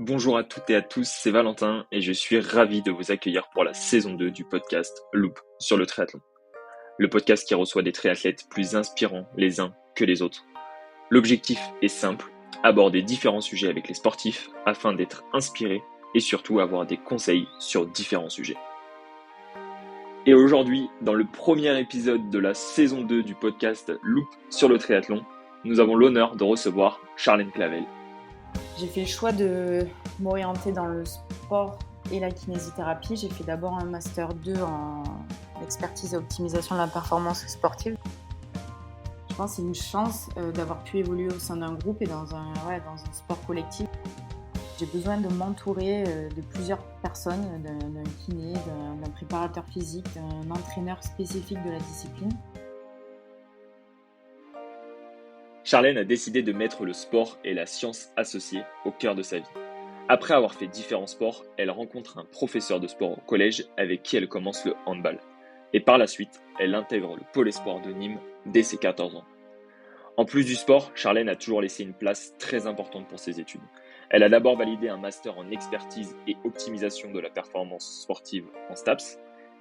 Bonjour à toutes et à tous, c'est Valentin et je suis ravi de vous accueillir pour la saison 2 du podcast Loop sur le triathlon. Le podcast qui reçoit des triathlètes plus inspirants les uns que les autres. L'objectif est simple, aborder différents sujets avec les sportifs afin d'être inspirés et surtout avoir des conseils sur différents sujets. Et aujourd'hui, dans le premier épisode de la saison 2 du podcast Loop sur le triathlon, nous avons l'honneur de recevoir Charlène Clavel. J'ai fait le choix de m'orienter dans le sport et la kinésithérapie. J'ai fait d'abord un Master 2 en expertise et optimisation de la performance sportive. Je pense que c'est une chance d'avoir pu évoluer au sein d'un groupe et dans un sport collectif. J'ai besoin de m'entourer de plusieurs personnes, d'un kiné, d'un préparateur physique, d'un entraîneur spécifique de la discipline. Charlène a décidé de mettre le sport et la science associée au cœur de sa vie. Après avoir fait différents sports, elle rencontre un professeur de sport au collège avec qui elle commence le handball. Et par la suite, elle intègre le pôle espoir de Nîmes dès ses 14 ans. En plus du sport, Charlène a toujours laissé une place très importante pour ses études. Elle a d'abord validé un master en expertise et optimisation de la performance sportive en STAPS,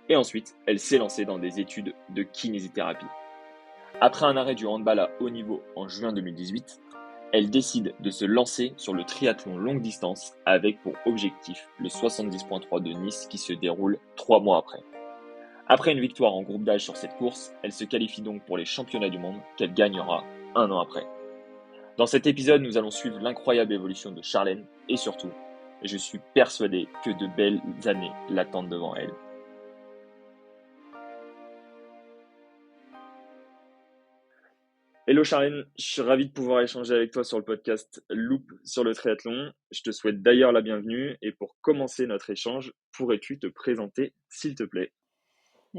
et ensuite, elle s'est lancée dans des études de kinésithérapie. Après un arrêt du handball à haut niveau en juin 2018, elle décide de se lancer sur le triathlon longue distance avec pour objectif le 70.3 de Nice qui se déroule 3 mois après. Après une victoire en groupe d'âge sur cette course, elle se qualifie donc pour les championnats du monde qu'elle gagnera un an après. Dans cet épisode, nous allons suivre l'incroyable évolution de Charlène et surtout, je suis persuadé que de belles années l'attendent devant elle. Hello Charlène, je suis ravi de pouvoir échanger avec toi sur le podcast Loop sur le triathlon. Je te souhaite d'ailleurs la bienvenue et pour commencer notre échange, pourrais-tu te présenter s'il te plaît?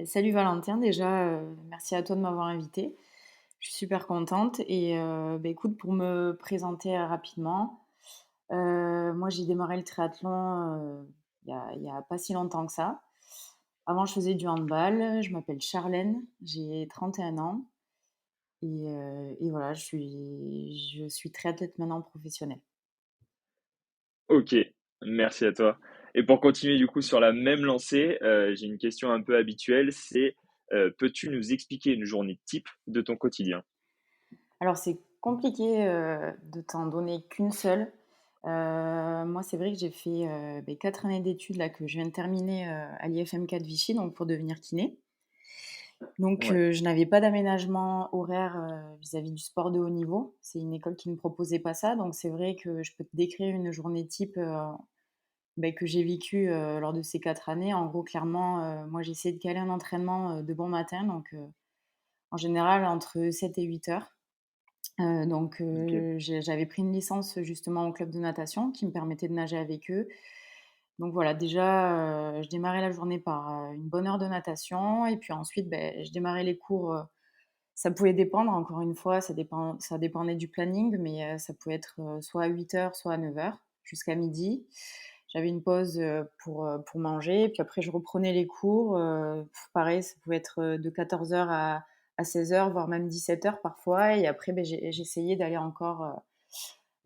Salut Valentin, déjà, merci à toi de m'avoir invitée. Je suis super contente et écoute, pour me présenter rapidement, moi j'ai démarré le triathlon il y a pas si longtemps que ça. Avant, je faisais du handball. Je m'appelle Charlène, j'ai 31 ans et voilà, je suis triathlète maintenant professionnelle. Ok, merci à toi. Et pour continuer du coup sur la même lancée, j'ai une question un peu habituelle, c'est peux-tu nous expliquer une journée type de ton quotidien? Alors c'est compliqué, de t'en donner qu'une seule. Moi, c'est vrai que j'ai fait, 4 années d'études là que je viens de terminer, à l'IFM4 Vichy, donc pour devenir kiné. Donc Ouais, je n'avais pas d'aménagement horaire, vis-à-vis du sport de haut niveau. C'est une école qui ne proposait pas ça, donc c'est vrai que je peux te décrire une journée type, que j'ai vécue, lors de ces 4 années. En gros, clairement, moi j'essayais de caler un entraînement, de bon matin, donc en général entre 7 et 8 heures. ok. J'avais pris une licence justement au club de natation qui me permettait de nager avec eux. Donc voilà, déjà, je démarrais la journée par, une bonne heure de natation et puis ensuite, je démarrais les cours, ça pouvait dépendre encore une fois, ça dépendait du planning, mais ça pouvait être, soit à 8 heures, soit à 9 heures, jusqu'à midi. J'avais une pause, pour manger, puis après je reprenais les cours, pareil, ça pouvait être, de 14 heures à 16 heures, voire même 17 heures parfois et après, j'essayais d'aller encore,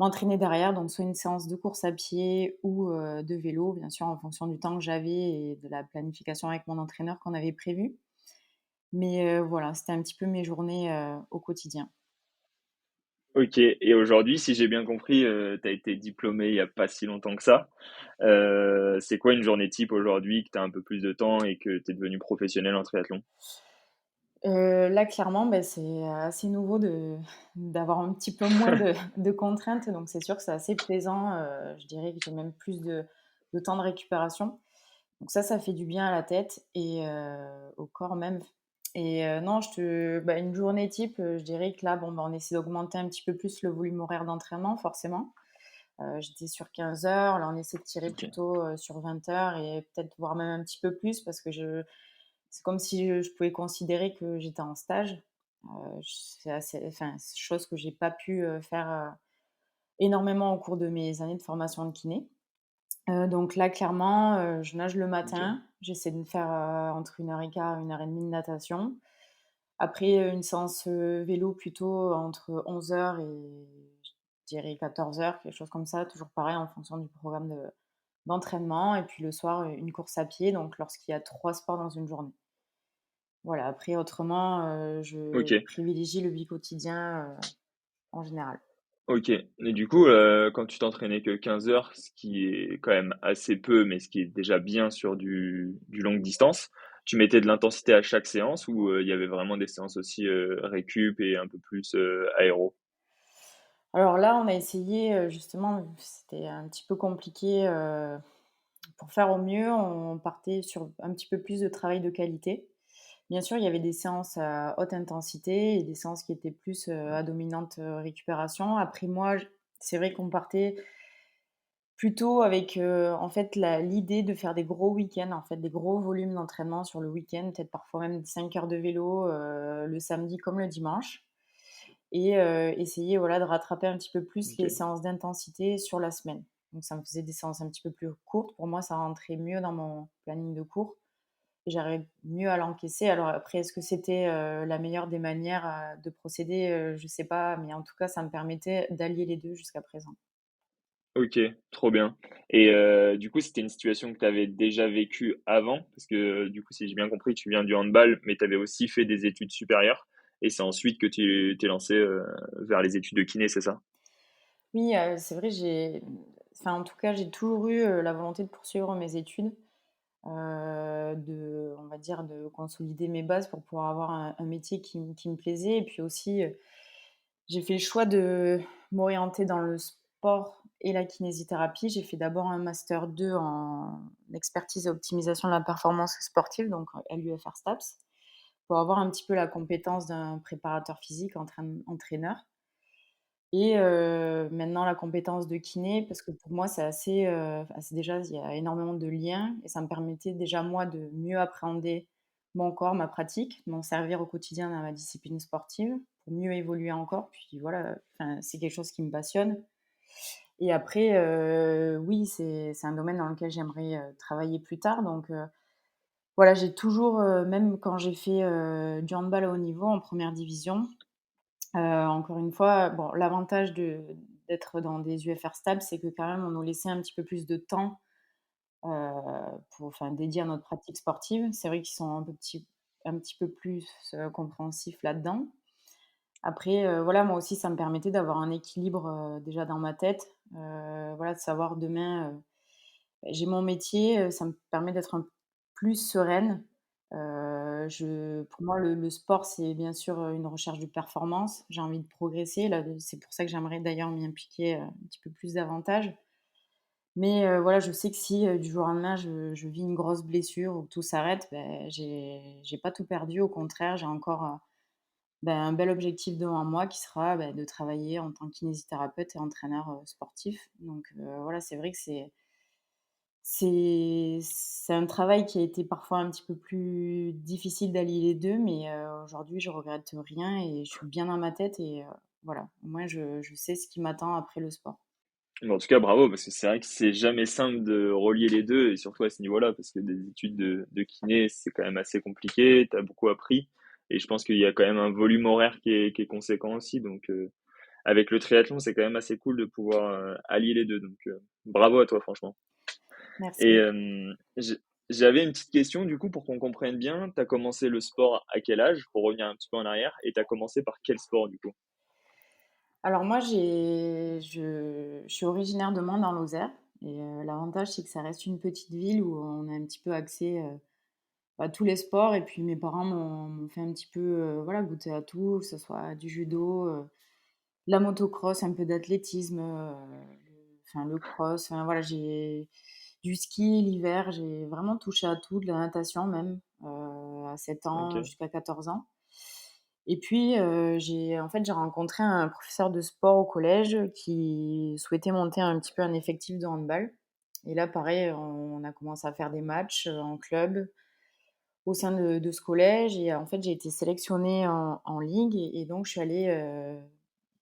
m'entraîner derrière, donc soit une séance de course à pied ou, de vélo, bien sûr en fonction du temps que j'avais et de la planification avec mon entraîneur qu'on avait prévu. Mais, voilà, c'était un petit peu mes journées, au quotidien. Ok, et aujourd'hui, si j'ai bien compris, tu as été diplômé il n'y a pas si longtemps que ça. C'est quoi une journée type aujourd'hui que tu as un peu plus de temps et que tu es devenu professionnel en triathlon? Là, clairement, c'est assez nouveau d'avoir un petit peu moins de contraintes, donc c'est sûr que c'est assez plaisant, je dirais que j'ai même plus de temps de récupération. Donc ça fait du bien à la tête et au corps même et non, une journée type, je dirais que là, on essaie d'augmenter un petit peu plus le volume horaire d'entraînement forcément. J'étais sur 15 heures, là on essaie de tirer Ok, plutôt, sur 20 heures et peut-être voire même un petit peu plus parce que c'est comme si je pouvais considérer que j'étais en stage. C'est assez enfin, c'est chose que j'ai pas pu, faire, énormément au cours de mes années de formation de kiné. Donc là, clairement, je nage le ok. matin. J'essaie de me faire, entre 1 heure et quart, 1 heure et demie de natation. Après, une séance, vélo plutôt entre 11 heures et dirais 14 heures, quelque chose comme ça, toujours pareil en fonction du programme d'entraînement et puis le soir, une course à pied, donc lorsqu'il y a 3 sports dans une journée. Voilà, après autrement, je OK. privilégie le quotidien, en général. OK et du coup, quand tu t'entraînais que 15 heures, ce qui est quand même assez peu, mais ce qui est déjà bien sur du longue distance, tu mettais de l'intensité à chaque séance ou, il y avait vraiment des séances aussi, récup et un peu plus, aéro? Alors là, on a essayé, justement, vu que c'était un petit peu compliqué, pour faire au mieux, on partait sur un petit peu plus de travail de qualité. Bien sûr, il y avait des séances à haute intensité et des séances qui étaient plus, à dominante, récupération. Après moi, c'est vrai qu'on partait plutôt avec, en fait, l'idée de faire des gros week-ends, en fait, des gros volumes d'entraînement sur le week-end, peut-être parfois même 5 heures de vélo, le samedi comme le dimanche et essayer, voilà, de rattraper un petit peu plus les OK. séances d'intensité sur la semaine. Donc ça me faisait des séances un petit peu plus courtes. Pour moi, ça rentrait mieux dans mon planning de cours et j'arrive mieux à l'encaisser. Alors après, est-ce que c'était, la meilleure des manières, de procéder? Je sais pas, mais en tout cas, ça me permettait d'allier les 2 jusqu'à présent. OK, trop bien et du coup, c'était une situation que tu avais déjà vécue avant? Parce que, du coup, si j'ai bien compris, tu viens du handball, mais tu avais aussi fait des études supérieures et c'est ensuite que tu t'es lancé vers les études de kiné, c'est ça? Oui, c'est vrai, enfin, en tout cas, j'ai toujours eu, la volonté de poursuivre mes études, on va dire, de consolider mes bases pour pouvoir avoir un métier qui me plaisait et puis aussi, j'ai fait le choix de m'orienter dans le sport et la kinésithérapie. J'ai fait d'abord un master 2 en expertise et optimisation de la performance sportive, donc LUFR STAPS, pour avoir un petit peu la compétence d'un préparateur physique, entraîneur. Et maintenant la compétence de kiné parce que pour moi c'est assez, c'est déjà il y a énormément de liens et ça me permettait déjà moi de mieux appréhender mon corps, ma pratique, m'en servir au quotidien dans ma discipline sportive pour mieux évoluer encore. Puis voilà, enfin, c'est quelque chose qui me passionne et après, oui, c'est un domaine dans lequel j'aimerais, travailler plus tard donc voilà, j'ai toujours, même quand j'ai fait, du handball à haut niveau en première division, encore une fois, bon, l'avantage d'être dans des UFR stables, c'est que quand même on nous laissait un petit peu plus de temps, heu, dédié à notre pratique sportive. C'est vrai qu'ils sont un petit peu plus, compréhensifs là-dedans. Après, voilà, moi aussi ça me permettait d'avoir un équilibre, déjà dans ma tête, voilà, de savoir demain, j'ai mon métier, ça me permet d'être un plus sereine. Je Pour moi, le sport, c'est bien sûr, une recherche de performance. J'ai envie de progresser. Là, c'est pour ça que j'aimerais d'ailleurs m'y impliquer, un petit peu plus davantage. Mais voilà, je sais que si, du jour au lendemain, je vis une grosse blessure ou que tout s'arrête, j'ai pas tout perdu. Au contraire, j'ai encore, un bel objectif devant moi qui sera, de travailler en tant que kinésithérapeute et entraîneur, sportif. Donc voilà, c'est vrai que c'est un travail qui a été parfois un petit peu plus difficile d'allier les 2, mais aujourd'hui, je regrette rien et je suis bien dans ma tête et voilà, au moins je sais ce qui m'attend après le sport. Mais en tout cas, bravo, parce que c'est vrai que c'est jamais simple de relier les 2 et surtout à ce niveau-là, parce que des études de kiné, c'est quand même assez compliqué, tu as beaucoup appris et je pense qu'il y a quand même un volume horaire qui est conséquent aussi donc avec le triathlon, c'est quand même assez cool de pouvoir, allier les 2 donc bravo à toi franchement et Merci. j'avais une petite question du coup pour qu'on comprenne bien. Tu as commencé le sport à quel âge? Pour revenir un petit peu en arrière et tu as commencé par quel sport du coup? Alors moi, je suis originaire de Mans dans Lozère et l'avantage, c'est que ça reste une petite ville où on a un petit peu accès, à tous les sports et puis mes parents m'ont fait un petit peu, voilà, goûter à tout, que ce soit du judo, la motocross, un peu d'athlétisme, le cross, enfin voilà, j'ai du ski l'hiver, j'ai vraiment touché à tout, de la natation même, à 7 ans OK, jusqu'à 14 ans. Et puis, j'ai rencontré un professeur de sport au collège qui souhaitait monter un petit peu un effectif de handball. Et là, pareil, on a commencé à faire des matchs, en club, au sein de ce collège et en fait, j'ai été sélectionnée en ligue et donc je suis allée,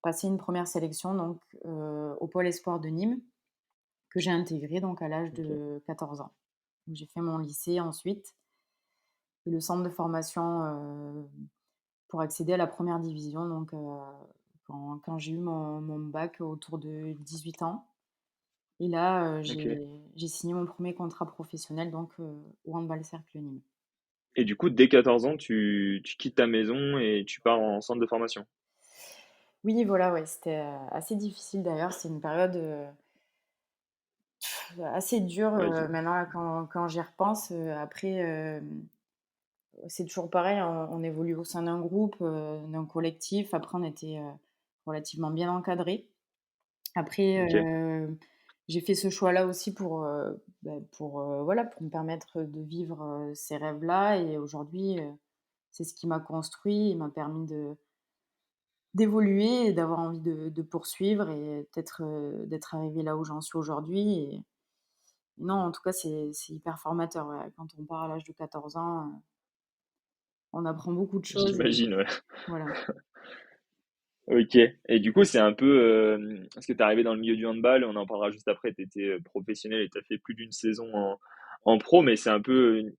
passer une première sélection donc, au pôle espoir de Nîmes, que j'ai intégré donc à l'âge OK. de 14 ans. Donc j'ai fait mon lycée ensuite et le centre de formation, pour accéder à la première division donc, quand j'ai eu mon bac autour de 18 ans et là, OK. j'ai signé mon premier contrat professionnel donc au Handball Cercle Nîmes. Et du coup, dès 14 ans, tu quittes ta maison et tu pars en centre de formation? Oui, voilà, ouais, c'était, assez difficile d'ailleurs. C'est une période, assez dure, Ouais, maintenant là quand j'y repense, après, c'est toujours pareil, on évolue au sein d'un groupe, d'un collectif. Après on était, relativement bien encadrés. Après, OK. j'ai fait ce choix-là aussi voilà, pour me permettre de vivre, ces rêves-là et aujourd'hui, c'est ce qui m'a construit et m'a permis d'évoluer et d'avoir envie de poursuivre et d'être arrivée là où j'en suis aujourd'hui et non, en tout cas, c'est hyper formateur, ouais. Quand on part à l'âge de 14 ans, on apprend beaucoup de choses et J'imagine, ouais. voilà. OK, et du coup, c'est un peu, parce que tu es arrivé dans le milieu du handball, on en parlera juste après, tu étais, professionnel et tu as fait plus d'une saison en pro, mais c'est un peu une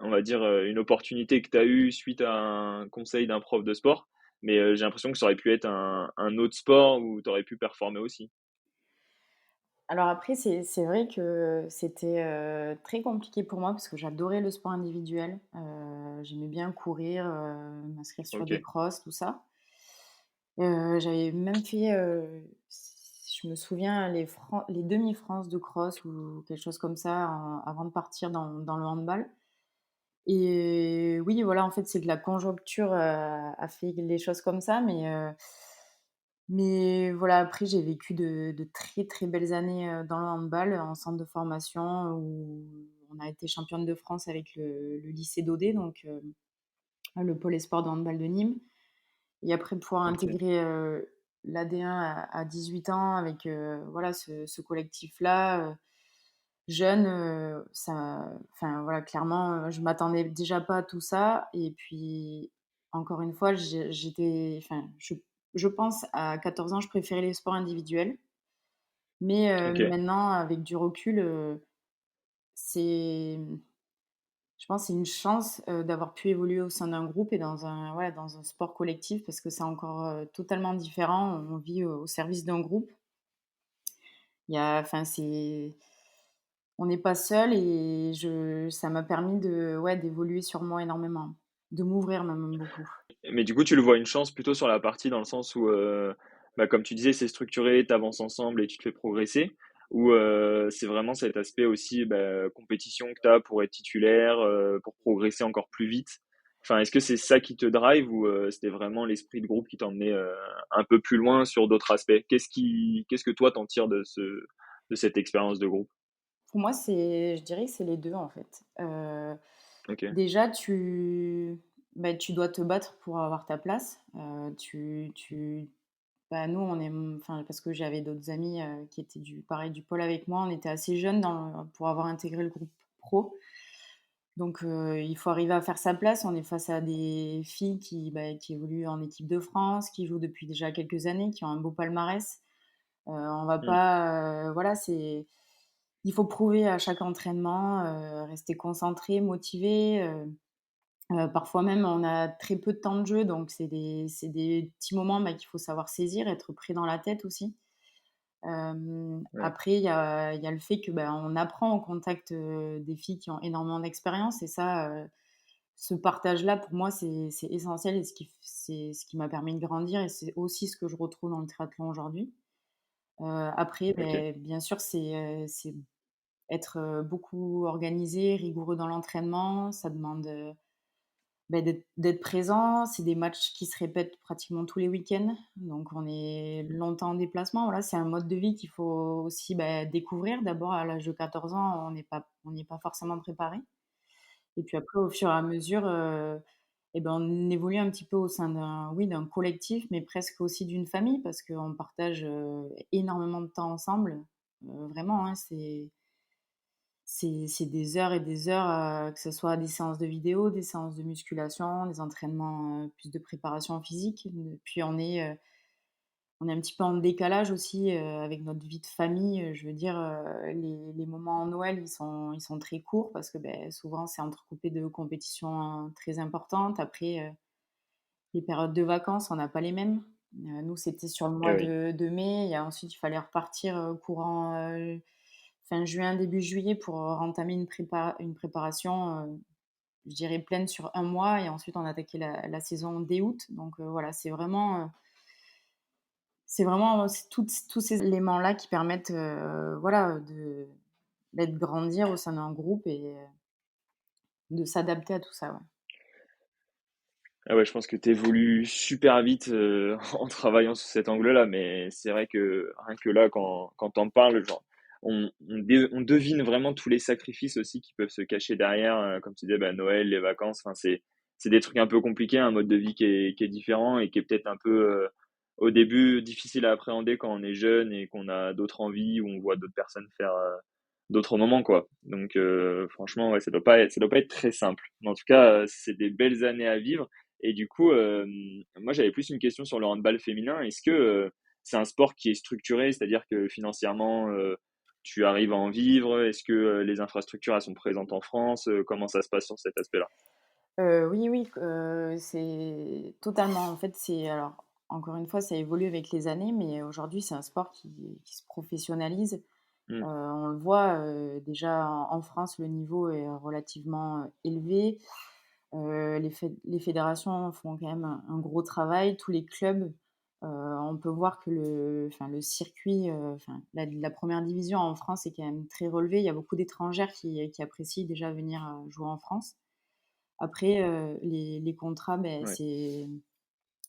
on va dire, une opportunité que tu as eue suite à un conseil d'un prof de sport, mais j'ai l'impression que ça aurait pu être un autre sport où tu aurais pu performer aussi. Alors après, c'est vrai que c'était, très compliqué pour moi parce que j'adorais le sport individuel. J'aimais bien courir, m'inscrire sur des OK, crosses, tout ça. J'avais même fait, je me souviens les demi-France de cross ou quelque chose comme ça avant de partir dans le handball et oui, voilà, en fait, c'est que la conjoncture, a fait les choses comme ça mais voilà, après j'ai vécu de très, très belles années, dans le handball, en centre de formation où on a été championne de France avec le lycée d'Audet, donc le pôle espoir de handball de Nîmes et après pouvoir OK. intégrer, l'AD1 à 18 ans avec, voilà ce collectif-là, jeune, ça enfin voilà, clairement, je m'attendais déjà pas à tout ça et puis encore une fois, j'étais enfin je pense à 14 ans, je préférais les sports individuels. Mais OK. maintenant avec du recul, c'est, je pense, c'est une chance, d'avoir pu évoluer au sein d'un groupe et dans un sport collectif parce que c'est encore, totalement différent. On vit au service d'un groupe. Il y a enfin c'est On n'est pas seul et je ça m'a permis d'évoluer sur moi énormément, de m'ouvrir même beaucoup. Mais du coup, tu le vois une chance plutôt sur la partie dans le sens où, bah, comme tu disais, c'est structuré, tu avances ensemble et tu te fais progresser? Ou, c'est vraiment cet aspect aussi, bah, compétition que tu as pour être titulaire, pour progresser encore plus vite? Enfin, est-ce que c'est ça qui te drive ou, c'était vraiment l'esprit de groupe qui t'emmenait, un peu plus loin sur d'autres aspects? Qu'est-ce que toi t'en tires de cette expérience de groupe? Pour moi, je dirais que c'est les 2 en fait. OK. Déjà tu dois te battre pour avoir ta place. Nous, enfin, parce que j'avais d'autres amis, qui étaient du pôle avec moi, on était assez jeunes pour avoir intégré le groupe pro. Donc il faut arriver à faire sa place. On est face à des filles qui évoluent en équipe de France, qui jouent depuis déjà quelques années, qui ont un beau palmarès. On va Mmh. pas, voilà, il faut prouver à chaque entraînement, rester concentré, motivé, parfois même on a très peu de temps de jeu, donc c'est des petits moments, qu'il faut savoir saisir, être pris dans la tête aussi. Ouais. Après il y a le fait que, on apprend au contact, des filles qui ont énormément d'expérience et ça, ce partage-là pour moi c'est essentiel et c'est ce qui m'a permis de grandir et c'est aussi ce que je retrouve dans le triathlon aujourd'hui. Après, OK. bien sûr c'est être, beaucoup organisé, rigoureux dans l'entraînement. Ça demande, d'être présent. C'est des matchs qui se répètent pratiquement tous les week-ends, donc on est longtemps en déplacement. Voilà, c'est un mode de vie qu'il faut aussi, découvrir. D'abord, à l'âge de 14 ans, on n'est pas forcément préparé et puis après, au fur et à mesure, on évolue un petit peu au sein d'un collectif, mais presque aussi d'une famille parce qu'on partage, énormément de temps ensemble. Vraiment, hein, c'est des heures et des heures, que ce soit des séances de vidéo, des séances de musculation, des entraînements, plus de préparation physique. Puis on est un petit peu en décalage aussi, avec notre vie de famille, je veux dire, les moments en Noël, ils sont très courts parce que, souvent c'est entrecoupé de compétitions, très importantes. Après, les périodes de vacances, on n'a pas les mêmes. Nous, c'était sur le Et mois oui. de mai et ensuite il fallait repartir, courant, fin juin, début juillet pour, entamer une préparation, je dirais pleine sur un mois et ensuite on attaquait la saison dès août donc voilà, c'est tous ces éléments-là qui permettent, voilà, de grandir au sein d'un groupe et de s'adapter à tout ça, ouais. Ah ouais, je pense que tu évolues super vite, en travaillant sous cet angle-là, mais c'est vrai que rien que là, quand tu en parles, genre, on devine vraiment tous les sacrifices aussi qui peuvent se cacher derrière, comme tu disais, bah, Noël, les vacances, enfin, c'est des trucs un peu compliqués, un mode de vie qui est différent et qui est peut-être un peu, au début, difficile à appréhender quand on est jeune et qu'on a d'autres envies ou on voit d'autres personnes faire, d'autres moments, quoi. Donc franchement, ouais, ça doit pas être très simple. Mais en tout cas, c'est des belles années à vivre et du coup, moi, j'avais plus une question sur le handball féminin. Est-ce que, c'est un sport qui est structuré? C'est-à-dire que financièrement, tu arrives à en vivre? Est-ce que, les infrastructures, elles sont présentes en France? Comment ça se passe sur cet aspect-là? Oui, oui, c'est totalement en fait, alors encore une fois, ça évolue avec les années, mais aujourd'hui, c'est un sport qui se professionnalise. Mmh, On le voit, déjà en France, le niveau est relativement, élevé. Les fédérations font quand même un gros travail. Tous les clubs, on peut voir que le circuit, enfin la 1re division en France est quand même très relevé. Il y a beaucoup d'étrangères qui apprécient déjà venir, jouer en France. Après, les contrats, beh, ouais.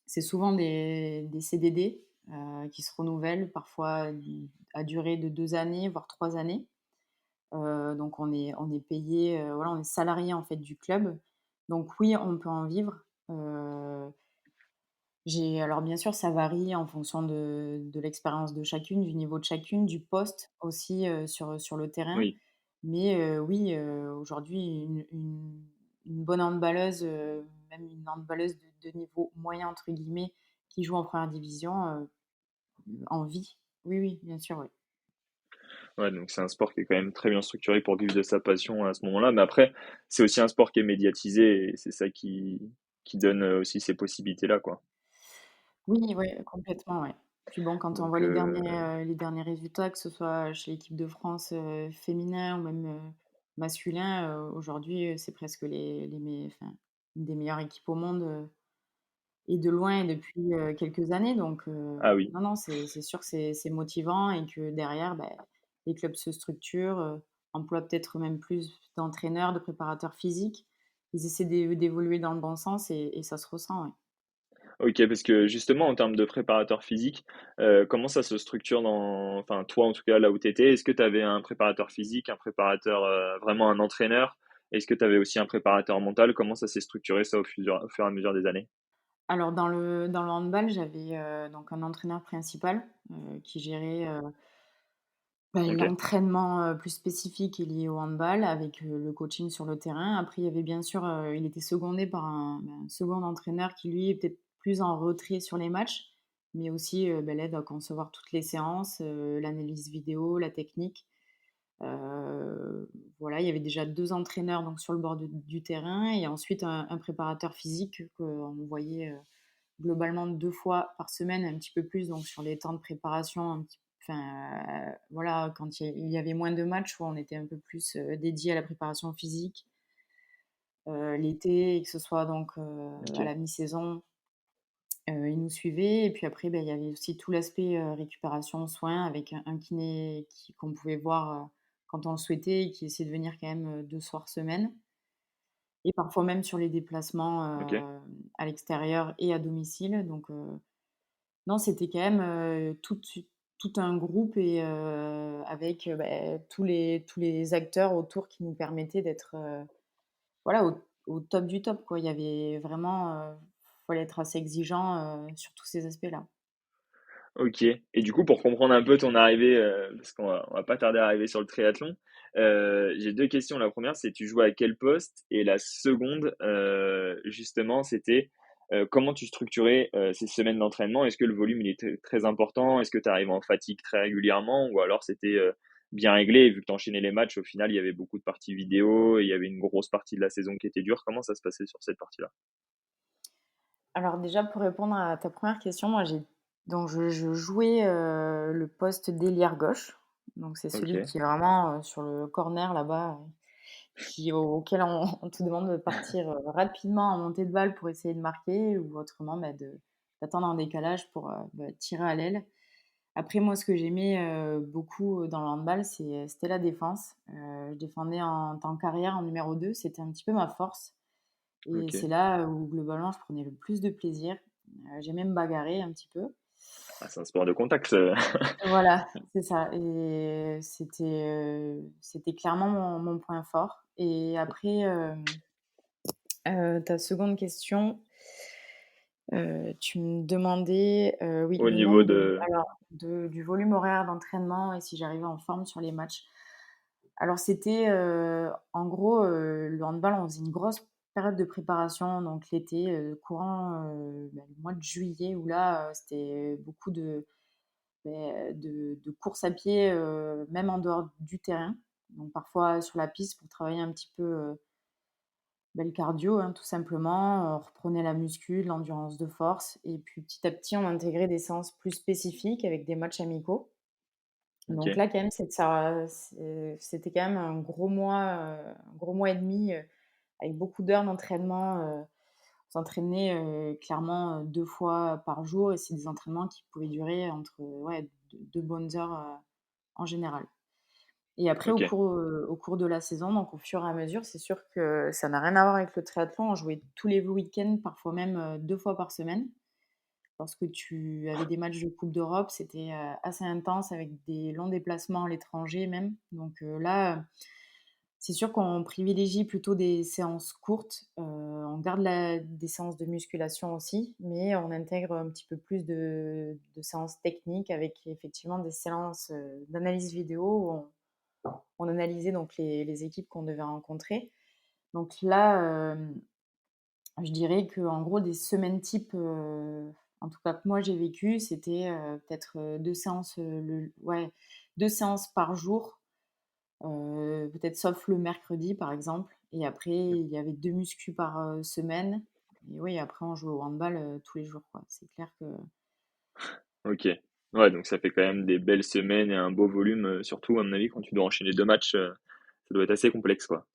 c'est souvent des CDD, qui se renouvellent parfois à durée de 2 années, voire 3 années. Donc on est payé, voilà, on est salarié en fait du club. Donc oui, on peut en vivre. Alors bien sûr, ça varie en fonction de l'expérience de chacune, du niveau de chacune, du poste aussi, sur le terrain. Oui. Mais oui, aujourd'hui, une bonne handballeuse, même une handballeuse de niveau «moyen» entre guillemets, qui joue en première division, en vit. Oui, oui, bien sûr, oui. Ouais, donc c'est un sport qui est quand même très bien structuré pour vivre de sa passion à ce moment-là. Mais après, c'est aussi un sport qui est médiatisé et c'est ça qui donne, aussi ces possibilités-là, quoi. Oui, ouais, complètement, ouais. Puis bon, quand on voit Donc les derniers résultats, que ce soit chez l'équipe de France, féminin ou même, masculin, aujourd'hui, c'est presque enfin, une des meilleures équipes au monde, et de loin et depuis, quelques années donc ah oui. non, non, c'est sûr que c'est motivant et que derrière, beh, les clubs se structurent, emploient peut-être même plus d'entraîneurs, de préparateurs physiques. Ils essaient d'évoluer dans le bon sens et ça se ressent, ouais. OK, parce que justement en termes de préparateur physique, comment ça se structure enfin toi en tout cas là où tu étais? Est-ce que tu avais un préparateur physique, un préparateur, vraiment un entraîneur? Est-ce que tu avais aussi un préparateur mental? Comment ça s'est structuré ça au fur et à mesure des années? Alors dans le handball, j'avais, donc un entraîneur principal, qui gérait, bah, OK, l'entraînement, plus spécifique et lié au handball avec, le coaching sur le terrain. Après il y avait bien sûr, il était secondé par un second entraîneur qui lui est peut-être plus en retrait sur les matchs, mais aussi, bah, l'aide à concevoir toutes les séances, l'analyse vidéo, la technique. Voilà, il y avait déjà 2 entraîneurs donc sur le bord du terrain et ensuite un préparateur physique qu'on voyait, globalement 2 fois par semaine, un petit peu plus, donc sur les temps de préparation voilà, quand il y avait moins de matchs où on était un peu plus, dédiés à la préparation physique, l'été et que ce soit donc, à OK. la mi-saison, il nous suivait et puis après, beh, il y avait aussi tout l'aspect, récupération, soins avec un kiné qu'on pouvait voir, quand on le souhaitait et qui essayait de venir quand même, 2 soirs semaine et parfois même sur les déplacements, OK. à l'extérieur et à domicile donc non, c'était quand même, tout un groupe et avec, beh, tous les acteurs autour qui nous permettaient d'être, voilà, au top du top, quoi. Il y avait vraiment, fallait être assez exigeant, sur tous ces aspects-là. OK et du coup, pour comprendre un peu ton arrivée, parce qu'on va pas tarder à arriver sur le triathlon, j'ai 2 questions. La première, c'est tu jouais à quel poste? Et la seconde, justement, c'était, comment tu structurais, ces semaines d'entraînement? Est-ce que le volume, il était très important? Est-ce que tu arrivais en fatigue très régulièrement? Ou alors c'était, bien réglé et vu que tu enchaînais les matchs, au final, il y avait beaucoup de parties vidéo et il y avait une grosse partie de la saison qui était dure. Comment ça se passait sur cette partie-là? Alors déjà, pour répondre à ta première question, moi, j'ai Donc je jouais, le poste d'ailière gauche. Donc c'est celui OK. qui est vraiment, sur le corner là-bas, auquel on te demande de partir, rapidement en montée de balle pour essayer de marquer ou autrement, d'attendre en décalage pour, tirer à l'aile. Après moi, ce que j'aimais, beaucoup, dans le handball, c'était la défense. Je défendais en tant qu'arrière, en numéro 2, c'était un petit peu ma force et OK. c'est là où globalement je prenais le plus de plaisir. J'aimais me bagarrer un petit peu. Ah, c'est un sport de contact, ça. Voilà, c'est ça et c'était clairement mon point fort et après, ta seconde question, tu me demandais, oui, Au le niveau nombre de de alors du volume horaire d'entraînement et si j'arrivais en forme sur les matchs. Alors c'était, en gros, le handball, on faisait une grosse période de préparation, donc l'été, courant, le mois de juillet où là, c'était beaucoup de course à pied, même en dehors du terrain. Donc parfois sur la piste pour travailler un petit peu, le cardio, hein, tout simplement. On reprenait la muscu, de l'endurance de force et puis petit à petit, on intégrait des séances plus spécifiques avec des matchs amicaux. Donc OK. là, quand même, c'était quand même un gros mois et demi, avec beaucoup d'heures d'entraînement, on s'entraînait, clairement, 2 fois par jour et c'est des entraînements qui pouvaient durer entre, ouais, 2 bonnes heures, en général. Et après OK. au cours de la saison, donc au fur et à mesure, c'est sûr que ça n'a rien à voir avec le triathlon. On jouait tous les week-ends, parfois même, 2 fois par semaine. Lorsque tu avais des matchs de coupe d'Europe, c'était, assez intense avec des longs déplacements à l'étranger même. Donc, là, c'est sûr qu'on privilégie plutôt des séances courtes. On garde la des séances de musculation aussi, mais on intègre un petit peu plus de séances techniques avec effectivement des séances, d'analyse vidéo où on analysait donc les équipes qu'on devait rencontrer. Donc là, je dirais qu'en gros des semaines type, en tout cas que moi j'ai vécu, c'était, peut-être, 2 séances, 2 séances par jour, peut-être sauf le mercredi par exemple et après il y avait 2 muscu par, semaine et oui après on jouait au handball, tous les jours quoi. C'est clair que OK. Ouais, donc ça fait quand même des belles semaines et un beau volume, surtout à mon avis quand tu dois enchaîner 2 matchs, ça doit être assez complexe, quoi.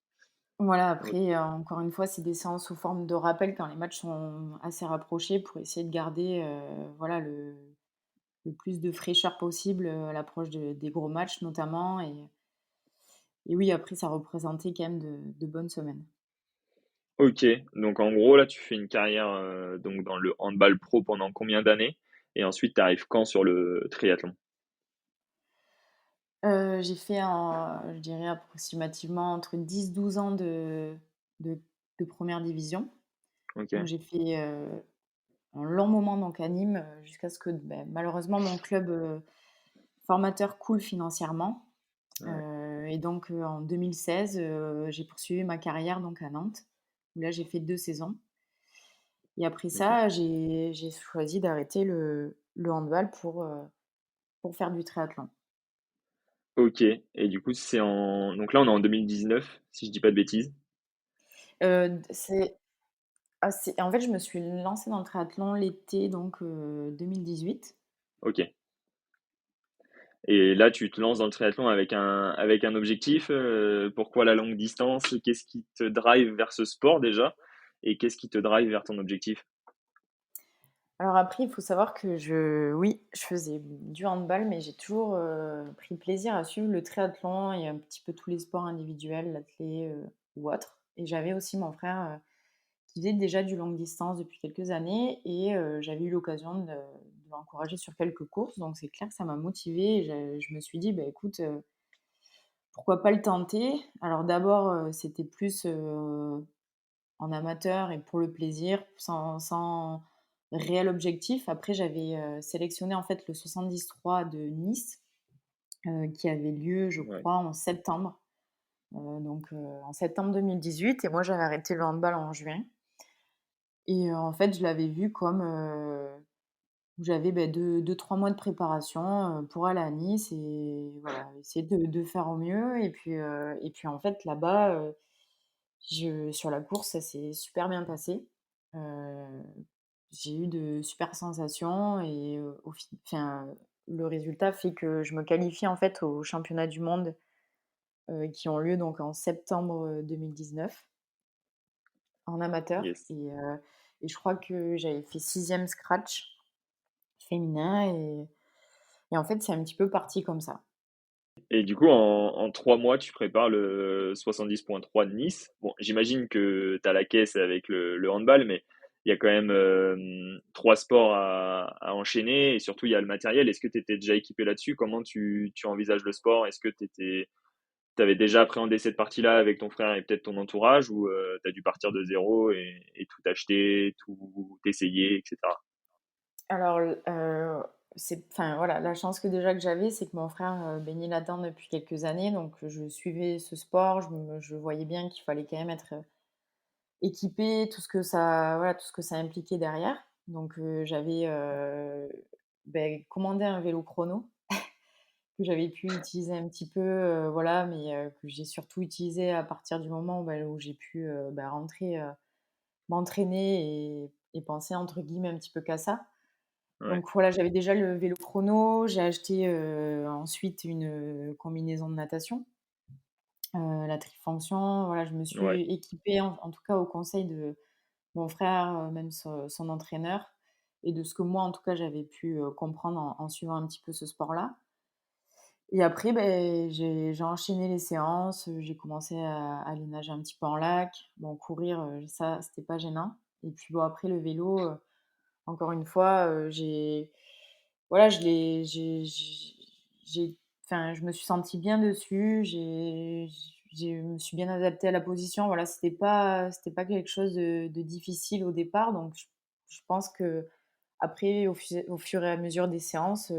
voilà O après, encore une fois c'est des séances sous forme de rappel quand les matchs sont assez rapprochés pour essayer de garder, voilà le plus de fraîcheur possible, à l'approche des gros matchs notamment et oui, après ça représentait quand même de bonnes semaines. OK, donc en gros, là, tu fais une carrière, donc dans le handball pro pendant combien d'années? Et ensuite, tu arrives quand sur le triathlon? J'ai fait je dirais approximativement entre 10-12 ans de de 1 division. Donc OK, j'ai fait, un long moment donc à Nîmes, jusqu'à ce que, malheureusement mon club, formateur coule financièrement, ouais, et donc en 2016, j'ai poursuivi ma carrière donc à Nantes, où là j'ai fait 2 saisons. Et après OK. ça, j'ai choisi d'arrêter le handball pour faire du triathlon. OK et du coup, c'est en donc là, on est en 2019, si je dis pas de bêtises? D c'est c'est en fait, je me suis lancée dans le triathlon l'été donc 2018. OK et là, tu te lances dans le triathlon avec un objectif, pourquoi la longue distance? Qu'est-ce qui te drive vers ce sport déjà? Et qu'est-ce qui te drive vers ton objectif? Alors après, il faut savoir que oui, je faisais du handball, mais j'ai toujours, pris plaisir à suivre le triathlon et un petit peu tous les sports individuels, l'athlé, ou autre. Et j'avais aussi mon frère, qui faisait déjà du longue distance depuis quelques années et j'avais eu l'occasion de l'encourager sur quelques courses, donc c'est clair que ça m'a motivée et je me suis dit: «Bah, écoute, pourquoi pas le tenter?» Alors d'abord, c'était plus, en amateur et pour le plaisir, sans réel objectif. Après j'avais, sélectionné en fait le 73 de Nice, qui avait lieu, je Ouais, crois, en septembre, en septembre 2018 et moi j'avais arrêté le handball en juin et en fait je l'avais vu comme, où j'avais, 2-3 mois de préparation, pour aller à Nice et voilà, essayer de faire au mieux et puis en fait là-bas, je sur la course, ça s'est super bien passé. Heu, j'ai eu de super sensations et le résultat fait que je me qualifie, en fait, aux championnats du monde, qui ont lieu donc en septembre, 2019 en amateur Yes. et je crois que j'avais fait 6e scratch féminin et en fait, c'est un petit peu parti comme ça. Et du coup, en 3 mois, tu prépares le 70.3 de Nice. Bon, j'imagine que tu as la caisse avec le handball, mais il y a quand même 3 sports à enchaîner et surtout, il y a le matériel. Est-ce que tu étais déjà équipé là-dessus? Comment tu envisages le sport? Est-ce que tu avais déjà appréhendé cette partie-là avec ton frère et peut-être ton entourage ou tu as dû partir de zéro et tout acheter, tout essayer, etc.? Alors voilà, la chance que j'avais, c'est que mon frère, baignait là-dedans depuis quelques années, donc je suivais ce sport. Je voyais bien qu'il fallait quand même être, équipé, tout ce que ça impliquait derrière. Donc j'avais, commandé un vélo chrono que j'avais pu utiliser un petit peu, voilà, mais que j'ai surtout utilisé à partir du moment, où j'ai pu, rentrer, m'entraîner et penser entre guillemets un petit peu qu'à ça. Ouais, Donc voilà, j'avais déjà le vélo chrono, j'ai acheté, ensuite une, combinaison de natation, la trifonction. Voilà, je me ouais, suis équipée en tout cas au conseil de mon frère, même son entraîneur et de ce que moi en tout cas j'avais pu, comprendre en suivant un petit peu ce sport-là. Et après, j'ai enchaîné les séances, j'ai commencé à aller nager un petit peu en lac. Bon, courir, ça, c'était pas gênant. Et puis bon, après le vélo, encore une fois, j'ai voilà, je l'ai j'ai enfin, je me suis sentie bien dessus, je me suis bien adaptée à la position. Voilà, c'était pas quelque chose de difficile au départ, donc je pense qu'après, au fur et à mesure des séances,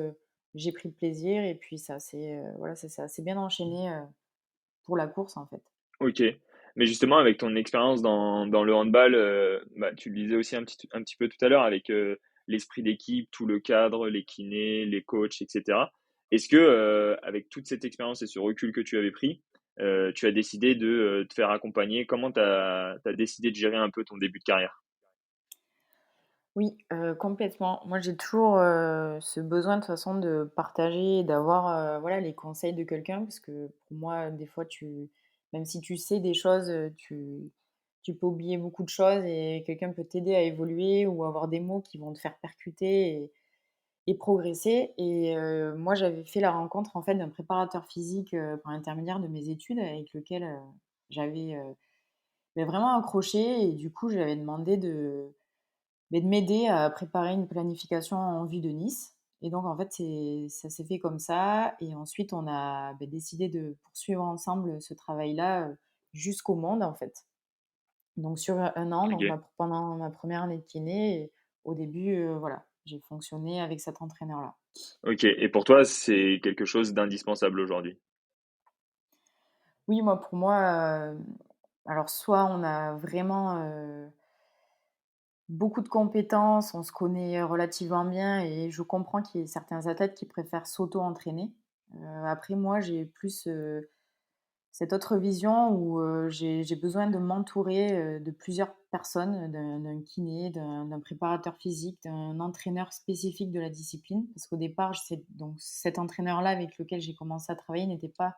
j'ai pris le plaisir et puis ça s'est assez bien enchaîné, pour la course, en fait. OK. Mais justement, avec ton expérience dans le handball, bah, tu le disais aussi un petit peu tout à l'heure avec, l'esprit d'équipe, tout le cadre, les kinés, les coachs et cetera. Est-ce que, avec toute cette expérience et ce recul que tu avais pris, tu as décidé de, te faire accompagner? Comment tu as décidé de gérer un peu ton début de carrière? Oui, complètement. Moi, j'ai toujours, ce besoin de toute façon de partager et d'avoir, voilà, les conseils de quelqu'un parce que pour moi, des fois, même si tu sais des choses, tu peux oublier beaucoup de choses et quelqu'un peut t'aider à évoluer ou avoir des mots qui vont te faire percuter et progresser et moi, j'avais fait la rencontre, en fait, d'un préparateur physique, par l'intermédiaire de mes études avec lequel, j'avais, vraiment accroché et du coup, je lui avais demandé de m'aider à préparer une planification en vue de Nice et donc en fait, ça s'est fait comme ça et ensuite on a, décidé de poursuivre ensemble ce travail-là, jusqu'au monde, en fait. Donc sur, 1 an, donc OK. pendant ma première année de kiné et au début, voilà, j'ai fonctionné avec cet entraîneur-là. OK et pour toi, c'est quelque chose d'indispensable aujourd'hui? Oui, moi, pour moi, alors soit on a vraiment, beaucoup de compétences, on se connaît relativement bien et je comprends qu'il y ait certains athlètes qui préfèrent s'auto-entraîner. Après moi, j'ai plus, cette autre vision où, j'ai besoin de m'entourer, de plusieurs personnes, d'un kiné, d'un préparateur physique, d'un entraîneur spécifique de la discipline. Parce qu'au départ, donc cet entraîneur-là avec lequel j'ai commencé à travailler n'était pas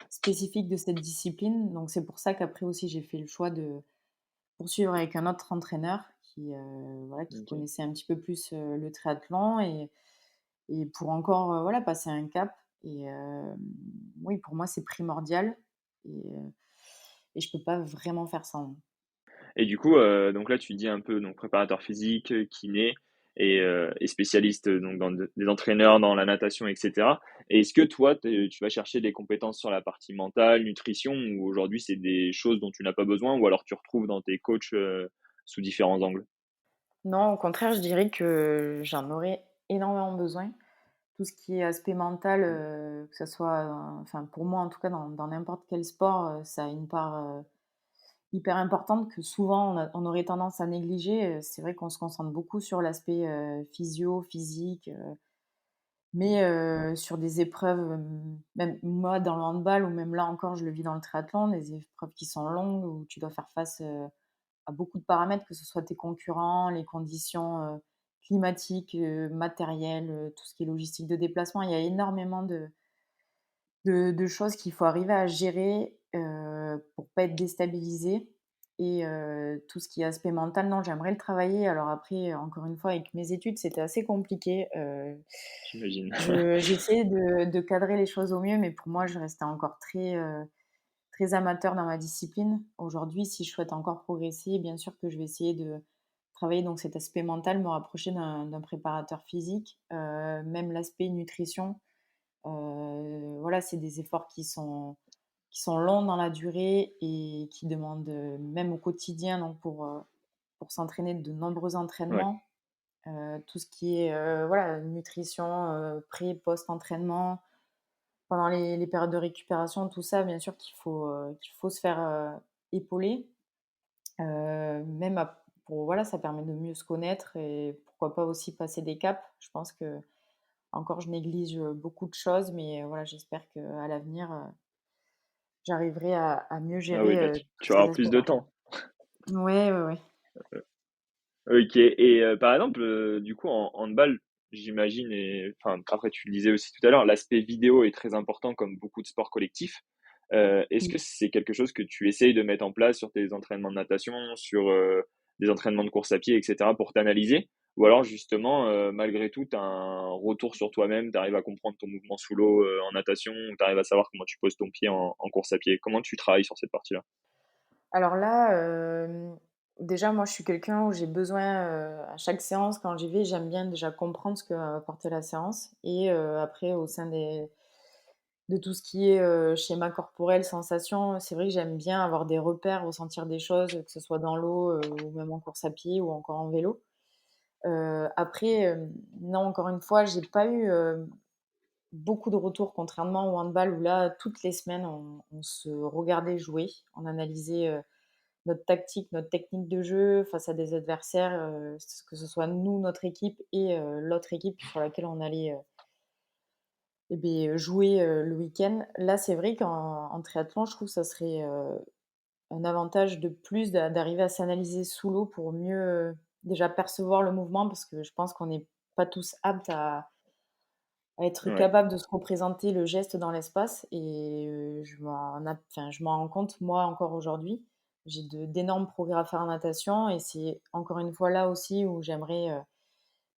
spécifique de cette discipline. Donc c'est pour ça qu'après aussi j'ai fait le choix de poursuivre avec un autre entraîneur voilà, qui OK. connaissait un petit peu plus, le triathlon et pour encore, voilà, passer un cap et oui, pour moi, c'est primordial et je peux pas vraiment faire sans. Et du coup, donc là, tu dis un peu donc préparateur physique, kiné et spécialiste, donc dans des entraîneurs dans la natation et cetera. Et est-ce que toi, tu vas chercher des compétences sur la partie mentale, nutrition ou aujourd'hui c'est des choses dont tu n'as pas besoin ou alors tu retrouves dans tes coachs, sous différents angles? Non, au contraire, je dirais que j'en aurais énormément besoin. Tout ce qui est aspect mental, Mmh. que ça soit, enfin, pour moi, en tout cas, dans n'importe quel sport, ça a une part, hyper importante que souvent on aurait tendance à négliger. C'est vrai qu'on se concentre beaucoup sur l'aspect, physio, physique, mais sur des épreuves, même moi dans le handball ou même là encore je le vis dans le triathlon, des épreuves qui sont longues où tu dois faire face, à beaucoup de paramètres, que ce soit tes concurrents, les conditions, climatiques, matérielles, tout ce qui est logistique de déplacement. Il y a énormément de choses qu'il faut arriver à gérer, pour pas être déstabilisé et tout ce qui est aspect mental, non, j'aimerais le travailler. Alors après, encore une fois, avec mes études, c'était assez compliqué, J'imagine. j'essayais de cadrer les choses au mieux, mais pour moi, je restais encore très amateur dans ma discipline. Aujourd'hui, si je souhaite encore progresser, bien sûr que je vais essayer de travailler donc cet aspect mental, me rapprocher d'un préparateur physique, même l'aspect nutrition. Voilà, c'est des efforts qui sont longs dans la durée et qui demandent, même au quotidien, donc pour s'entraîner, de nombreux Ouais, entraînements. Tout ce qui est, voilà, nutrition, pré, post-entraînement, pendant les périodes de récupération, tout ça, bien sûr qu'il faut se faire, épauler. Même ap pour voilà, ça permet de mieux se connaître et pourquoi pas aussi passer des caps. Je pense que encore je néglige, beaucoup de choses, mais voilà, j'espère qu'à l'avenir, j'arriverai à mieux ah oui, gérer, bah, tu tous vas ces avoir plus de aspects-là. temps. Ouais, ouais, ouais. OK et par exemple, du coup en handball, j'imagine et enfin après tu le disais aussi tout à l'heure, l'aspect vidéo est très important comme beaucoup de sports collectifs. Est-ce Mmh. que c'est quelque chose que tu essayes de mettre en place sur tes entraînements de natation, sur, des entraînements de course à pied et cetera pour t'analyser? Ou alors justement, malgré tout, tu as un retour sur toi-même, tu arrives à comprendre ton mouvement sous l'eau, en natation, ou tu arrives à savoir comment tu poses ton pied en course à pied? Comment tu travailles sur cette partie-là? Alors là, déjà moi je suis quelqu'un où j'ai besoin, à chaque séance quand j'y vais, j'aime bien déjà comprendre ce que va apporter la séance et après au sein de tout ce qui est, schéma corporel, sensations, c'est vrai que j'aime bien avoir des repères, ressentir des choses, que ce soit dans l'eau, ou même en course à pied ou encore en vélo. Après, non, encore une fois, j'ai pas eu, beaucoup de retours contrairement au handball où là, toutes les semaines, on se regardait jouer, on analysait, notre tactique, notre technique de jeu face à des adversaires, que ce soit nous, notre équipe et l'autre équipe sur laquelle on allait, jouer, le week-end. Là, c'est vrai qu'en triathlon, je trouve que ça serait, un avantage de plus d'arriver à s'analyser sous l'eau pour mieux, déjà percevoir le mouvement parce que je pense qu'on n'est pas tous aptes à être Ouais, capable de se représenter le geste dans l'espace et je m'en rends compte, moi, encore aujourd'hui. J'ai d'énormes progrès à faire en natation et c'est encore une fois là aussi où j'aimerais,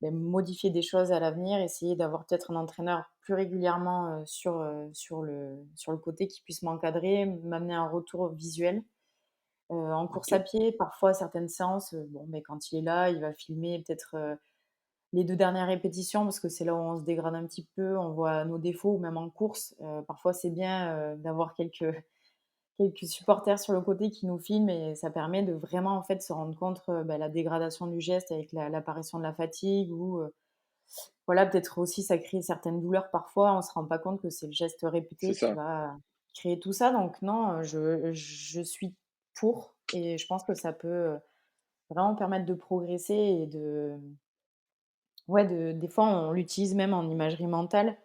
modifier des choses à l'avenir, essayer d'avoir peut-être un entraîneur plus régulièrement, sur le côté qui puisse m'encadrer, m'amener un retour visuel. En course à OK. pied, parfois certaines séances, bon, quand il est là, il va filmer peut-être, les 2 dernières répétitions parce que c'est là où on se dégrade un petit peu, on voit nos défauts ou même en course, parfois c'est bien, d'avoir quelques supporters sur le côté qui nous filment et ça permet de vraiment, en fait, se rendre compte, la dégradation du geste avec l'apparition de la fatigue ou, voilà, peut-être aussi ça crée certaines douleurs parfois, on se rend pas compte que c'est le geste C'est répété qui ça. va créer tout ça donc non, je suis pour et je pense que ça peut, vraiment permettre de progresser et des fois on l'utilise même en imagerie mentale,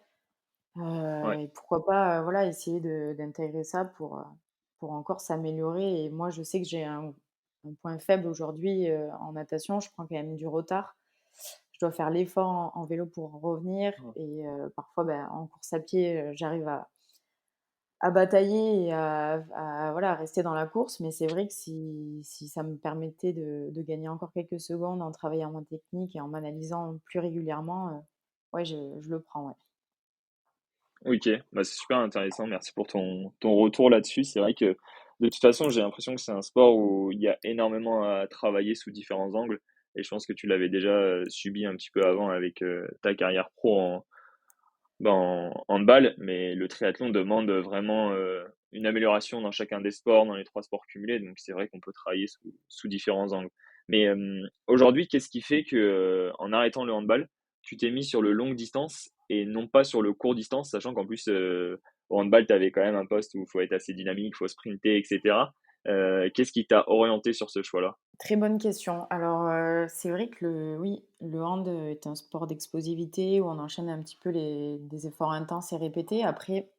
Ouais. et pourquoi pas, voilà, essayer d'intégrer ça pour encore s'améliorer et moi je sais que j'ai un point faible aujourd'hui, en natation, je prends quand même du retard. Je dois faire l'effort en vélo pour en revenir et parfois, en course à pied, j'arrive à batailler et voilà, à rester dans la course, mais c'est vrai que si ça me permettait de gagner encore quelques secondes en travaillant ma technique et en m'analysant plus régulièrement, ouais, je le prends, ouais. OK, bah, c'est super intéressant. Merci pour ton retour là-dessus. C'est vrai que, de toute façon, j'ai l'impression que c'est un sport où il y a énormément à travailler sous différents angles et je pense que tu l'avais déjà, subi un petit peu avant avec, ta carrière pro en handball, mais le triathlon demande, vraiment, une amélioration dans chacun des sports, dans les 3 sports cumulés, donc c'est vrai qu'on peut travailler sous différents angles. Mais, aujourd'hui, qu'est-ce qui fait que, en arrêtant le handball, tu t'es mis sur le longue distance et non pas sur le court distance? Sachant qu'en plus, au handball, tu avais quand même un poste où il faut être assez dynamique, il faut sprinter et cetera. Qu'est-ce qui t'a orienté sur ce choix-là? Très bonne question. Alors, c'est vrai que le hand, est un sport d'explosivité où on enchaîne un petit peu les des efforts intenses et répétés. Après,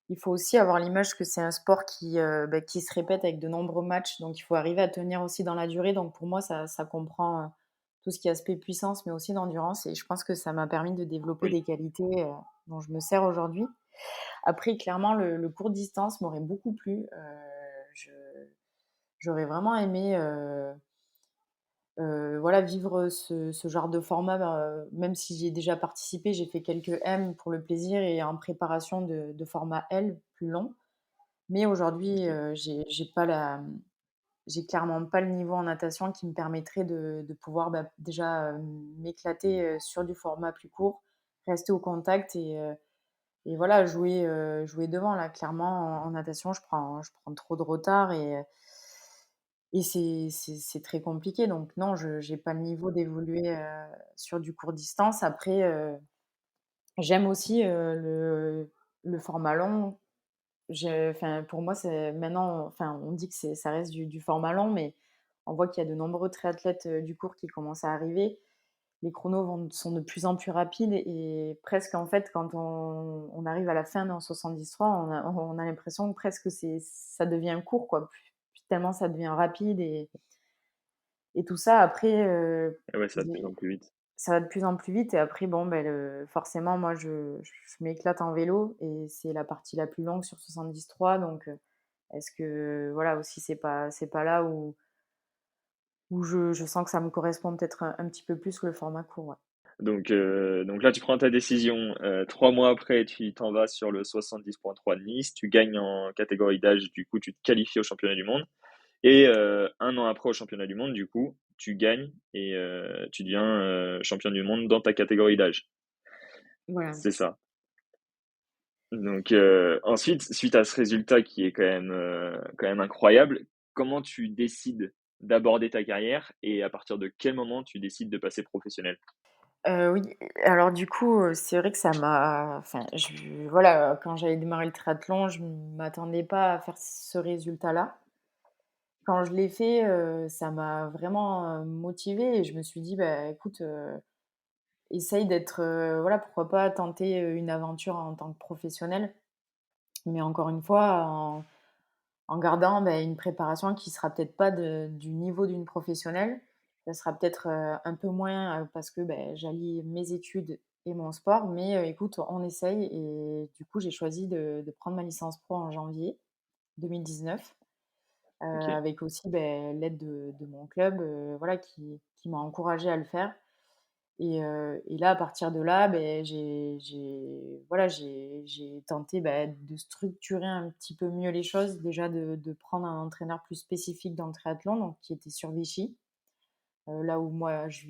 il faut aussi avoir l'image que c'est un sport qui se répète avec de nombreux matchs, donc il faut arriver à tenir aussi dans la durée. Donc pour moi, ça comprend, tout ce qui est aspect puissance, mais aussi d'endurance et je pense que ça m'a permis de développer Oui, des qualités, dont je me sers aujourd'hui. Après clairement le court distance m'aurait beaucoup plu, je j'aurais vraiment aimé, voilà, vivre ce genre de format, même si j'y ai déjà participé, j'ai fait quelques M pour le plaisir et en préparation de format L plus long. Mais aujourd'hui, OK. j'ai pas j'ai clairement pas le niveau en natation qui me permettrait de pouvoir, déjà, m'éclater, sur du format plus court, rester au contact et voilà, jouer devant. Là, clairement, en natation, je prends trop de retard et c'est très compliqué. Donc non, je j'ai pas le niveau d'évoluer, sur du court distance. Après, j'aime aussi, le format long. Enfin, pour moi, c'est maintenant, enfin, on dit que ça reste du format long, mais on voit qu'il y a de nombreux triathlètes, du court qui commencent à arriver. Les chronos sont de plus en plus rapides et presque, en fait, quand on arrive à la fin d'un 73, on a l'impression que presque ça devient court, quoi, tellement ça devient rapide et tout ça. Après, Ah ouais, ça va de plus j'ai en plus vite. ça va de plus en plus vite et après bon, forcément moi je m'éclate en vélo et c'est la partie la plus longue sur 73 donc est-ce que voilà aussi c'est pas là où je sens que ça me correspond peut-être un petit peu plus que le format court, ouais. Donc là, tu prends ta décision, 3 mois après, tu t'en vas sur le 70.3 de Nice, tu gagnes en catégorie d'âge, du coup, tu te qualifies au championnat du monde et 1 an après au championnat du monde, du coup, tu gagnes et tu deviens, champion du monde dans ta catégorie d'âge. Voilà. C'est ça. Donc ensuite, suite à ce résultat qui est quand même incroyable, comment tu décides d'aborder ta carrière et à partir de quel moment tu décides de passer professionnel? Oui, alors du coup, c'est vrai que ça m'a enfin voilà, quand j'avais démarré le triathlon, je m'attendais pas à faire ce résultat-là. Quand je l'ai fait, ça m'a vraiment, motivée et je me suis dit: «Bah, écoute, essaye d'être, voilà, pourquoi pas tenter, une aventure en tant que professionnel?» mais encore une fois, en gardant, une préparation qui sera peut-être pas du niveau d'une professionnelle. Ça sera peut-être, un peu moins, parce que, j'allie mes études et mon sport, mais écoute, on essaye et du coup, j'ai choisi de prendre ma licence pro en janvier 2019, OK, avec aussi, l'aide de mon club, voilà, qui m'a encouragée à le faire. Et là, à partir de là, j'ai tenté, de structurer un petit peu mieux les choses. Déjà de prendre un entraîneur plus spécifique dans le triathlon, donc qui était sur Vichy, là où moi où je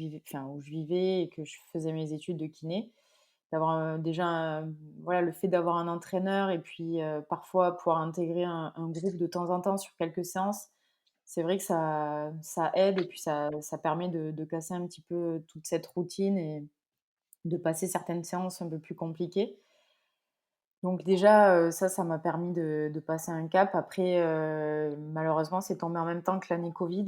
vivais et que je faisais mes études de kiné. D'avoir, déjà voilà, le fait d'avoir un entraîneur et puis, parfois pouvoir intégrer un groupe de temps en temps sur quelques séances, c'est vrai que ça aide et puis ça permet de casser un petit peu toute cette routine et de passer certaines séances un peu plus compliquées. Donc déjà, ça m'a permis de passer un cap. Après, malheureusement, c'est tombé en même temps que l'année covid.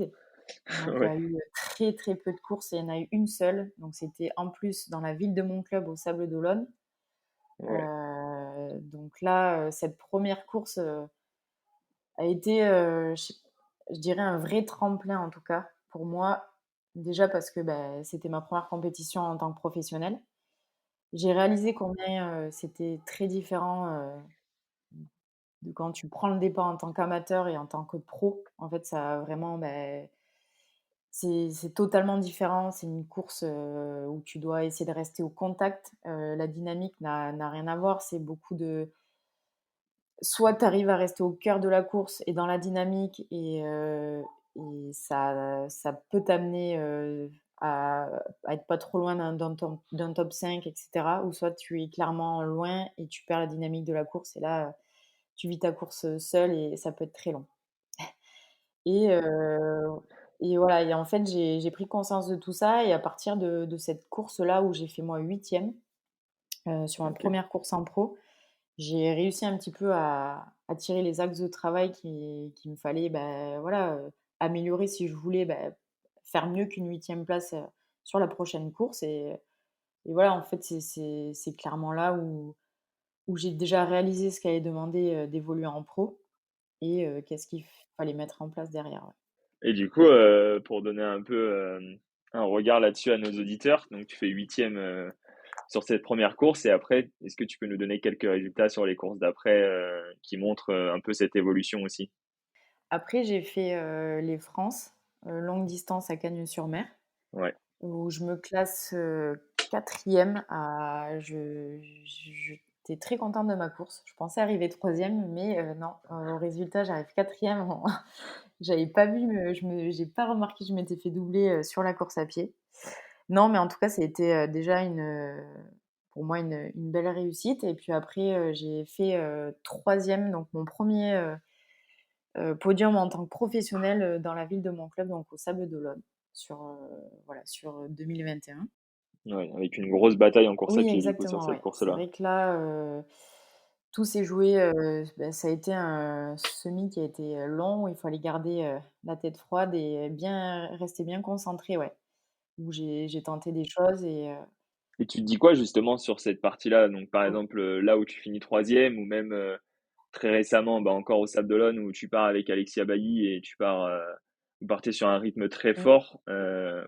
Donc il y ouais, a eu très, très peu de courses et il y en a eu une seule. Donc c'était en plus dans la ville de mon club, au Sables d'Olonne. ouais, Donc là, cette première course, a été, je dirais un vrai tremplin en tout cas pour moi. Déjà parce que, c'était ma première compétition en tant que professionnelle. J'ai réalisé combien, c'était très différent, de quand tu prends le départ en tant qu'amateur et en tant que pro. En fait, ça a vraiment, c'est totalement différent. C'est une course, où tu dois essayer de rester au contact. La dynamique n'a rien à voir. C'est beaucoup de soit tu arrives à rester au cœur de la course et dans la dynamique et ça peut t'amener, à être pas trop loin d'un top 5 et cetera, ou soit tu es clairement loin et tu perds la dynamique de la course et là, tu vis ta course, seul et ça peut être très long. Et et voilà et en fait, j'ai pris conscience de tout ça et à partir de cette course-là où j'ai fait moi 8e, sur ma OK. première course en pro, j'ai réussi un petit peu à tirer les axes de travail qu'il me fallait, voilà, améliorer si je voulais, faire mieux qu'une 8e place, sur la prochaine course et voilà, en fait, c'est clairement là où où j'ai déjà réalisé ce qu'elle demandé, d'évoluer en pro et qu'est-ce qu'il fallait mettre en place derrière, ouais. Et du coup, pour donner un peu, un regard là-dessus à nos auditeurs, donc tu fais 8e, sur cette première course et après, est-ce que tu peux nous donner quelques résultats sur les courses d'après, qui montrent, un peu cette évolution aussi? Après j'ai fait, les France, longue distance à Cagnes-sur-Mer, Ouais, où je me classe, 4e à j'étais très contente de ma course. Je pensais arriver 3e, mais non, au résultat, j'arrive 4e. J'avais pas vu, j'ai pas remarqué que je m'étais fait doubler, sur la course à pied. Non, mais en tout cas, ça a été, déjà pour moi une belle réussite et puis après, j'ai fait, 3e, donc mon premier podium en tant que professionnel dans la ville de mon club, donc au Sables d'Olonne sur, voilà, sur, 2021. ouais, avec une grosse bataille en course à Oui, pied du coup sur exactement, cette ouais. C'est course-là. vrai que là, tout s'est joué, ça a été un semi qui a été, long où il fallait garder, la tête froide et bien rester bien concentré, ouais. Où j'ai tenté des choses et Et tu te dis quoi justement sur cette partie-là? Donc par oh, exemple, là où tu finis 3e ou même, très récemment, bah, encore au Sables d'Olonne où tu pars avec Alexia Bailly et vous partez sur un rythme très mmh. fort.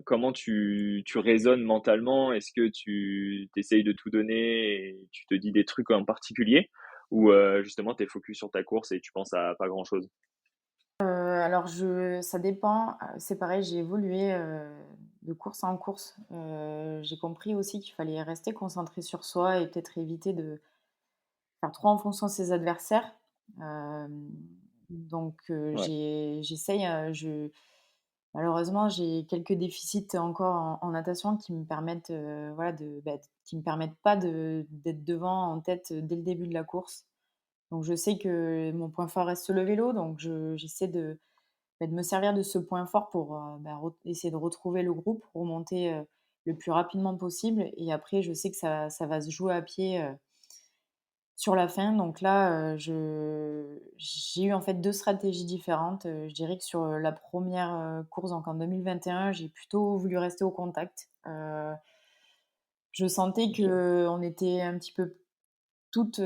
Comment tu raisonnes mentalement? Est-ce que tu essayes de tout donner et tu te dis des trucs en particulier? Ou, justement tu es focus sur ta course et tu penses à pas grand-chose? Alors ça dépend, c'est pareil, j'ai évolué, de course en course. J'ai compris aussi qu'il fallait rester concentré sur soi et peut-être éviter de faire trop en fonction de ses adversaires. Hem, donc Ouais, j'essaye, malheureusement, j'ai quelques déficits encore en natation qui me permettent, voilà, qui me permettent pas d'être devant en tête dès le début de la course. Donc je sais que mon point fort reste le vélo, donc j'essaie de me servir de ce point fort pour, essayer de retrouver le groupe, remonter, le plus rapidement possible et après je sais que ça va se jouer à pied, sur la fin. Donc là, je j'ai eu en fait 2 stratégies différentes. Je dirais que sur, la première course, donc en 2021, j'ai plutôt voulu rester au contact. Je sentais OK. qu'on était un petit peu toutes,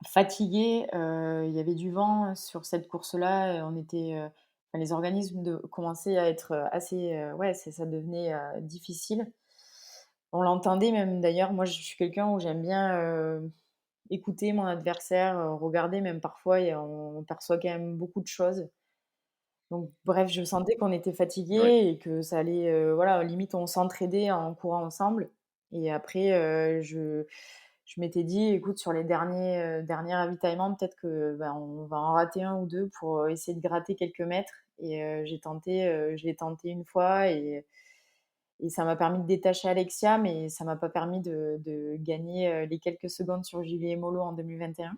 fatiguées, il y avait du vent sur cette course-là et on était, enfin les organismes commençaient à être, assez, ouais, ça devenait, difficile. On l'entendait même d'ailleurs, moi je suis quelqu'un où j'aime bien, écouter mon adversaire, regarder même parfois et on perçoit quand même beaucoup de choses. Donc bref, je sentais qu'on était Ouais, fatigués et que ça allait, voilà, limite on s'entraidait en courant ensemble et après, je m'étais dit: «Écoute, sur les derniers ravitaillements, peut-être que, ben, on va en rater un ou 2 pour, essayer de gratter quelques mètres» et je l'ai tenté une fois et ça m'a permis de détacher Alexia, mais ça m'a pas permis de gagner, les quelques secondes sur Julie Mollo en 2021.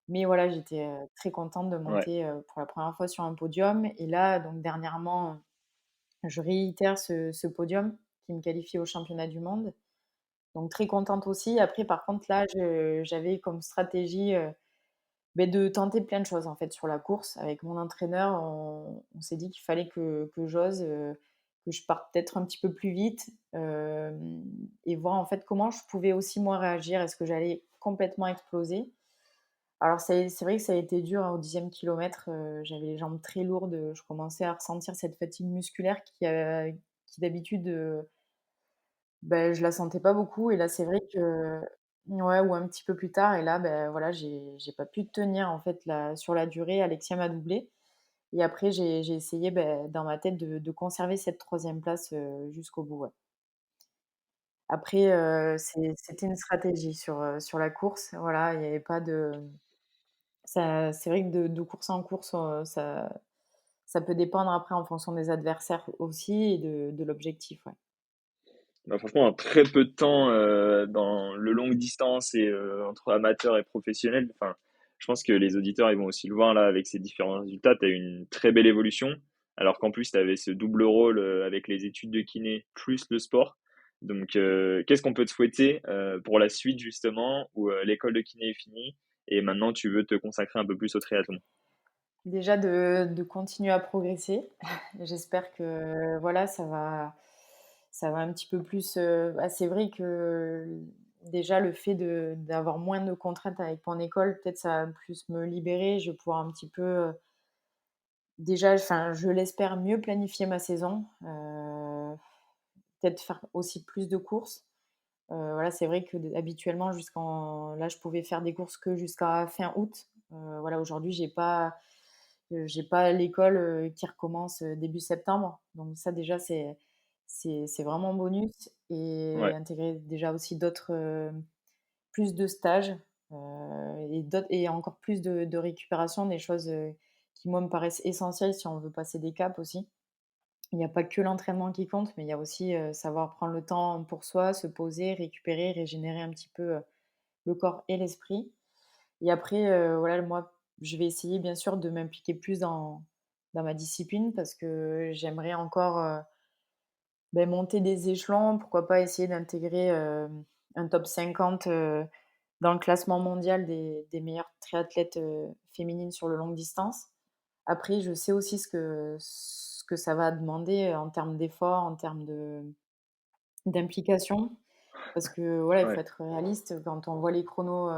Mais voilà, j'étais, très contente de ouais. monter, pour la première fois sur un podium et là, donc dernièrement, je réitère ce podium qui me qualifie au championnat du monde. Donc très contente aussi. Après par contre là, j'avais comme stratégie, de tenter plein de choses en fait sur la course. Avec mon entraîneur, on s'est dit qu'il fallait que j'ose, que je parte peut-être un petit peu plus vite, et voir en fait comment je pouvais aussi moi réagir. Est-ce que j'allais complètement exploser? Alors c'est vrai que ça a été dur, hein, au 10e kilomètre, j'avais les jambes très lourdes, je commençais à ressentir cette fatigue musculaire qui d'habitude, je la sentais pas beaucoup et là c'est vrai que ouais, ou un petit peu plus tard et là, voilà, j'ai pas pu tenir en fait sur la durée. Alexia m'a doublée et après j'ai essayé, dans ma tête de conserver cette 3e place, jusqu'au bout, ouais. Après, c'était une stratégie sur la course, voilà, il y avait pas de ça c'est vrai que de course en course, ça peut dépendre après en fonction des adversaires aussi et de l'objectif, ouais. Bah, franchement, en très peu de temps, dans le longue distance et entre amateurs et professionnels, enfin, je pense que les auditeurs, ils vont aussi le voir là avec ces différents résultats. Tu as eu une très belle évolution, alors qu'en plus, tu avais ce double rôle, avec les études de kiné plus le sport. Donc, qu'est-ce qu'on peut te souhaiter, pour la suite justement où, l'école de kiné est finie et maintenant tu veux te consacrer un peu plus au triathlon? Déjà de continuer à progresser. J'espère que, voilà, ça va un petit peu plus, c'est vrai que déjà le fait d'avoir moins de contraintes avec mon école, peut-être ça va plus me libérer. Je vais pouvoir un petit peu, déjà, enfin, je l'espère, mieux planifier ma saison, peut-être faire aussi plus de courses. Voilà, c'est vrai que habituellement jusqu'en là, je pouvais faire des courses que jusqu'à fin août. Voilà, aujourd'hui, j'ai pas l'école, qui recommence, début septembre. Donc ça déjà, c'est vraiment un bonus et Ouais, intégrer déjà aussi d'autres, plus de stages, et encore plus de récupération, des choses, qui moi me paraissent essentielles si on veut passer des caps aussi. Il n'y a pas que l'entraînement qui compte, mais il y a aussi, savoir prendre le temps pour soi, se poser, récupérer, régénérer un petit peu, le corps et l'esprit. Et après, voilà, moi, je vais essayer bien sûr de m'impliquer plus dans ma discipline parce que j'aimerais encore, monter des échelons. Pourquoi pas essayer d'intégrer, un top 50, dans le classement mondial des meilleures triathlètes, féminines sur le longue distance. Après, je sais aussi ce que ça va demander, en termes d'efforts, en termes d'implication. Parce que voilà, il faut ouais. être réaliste. Quand on voit les chronos,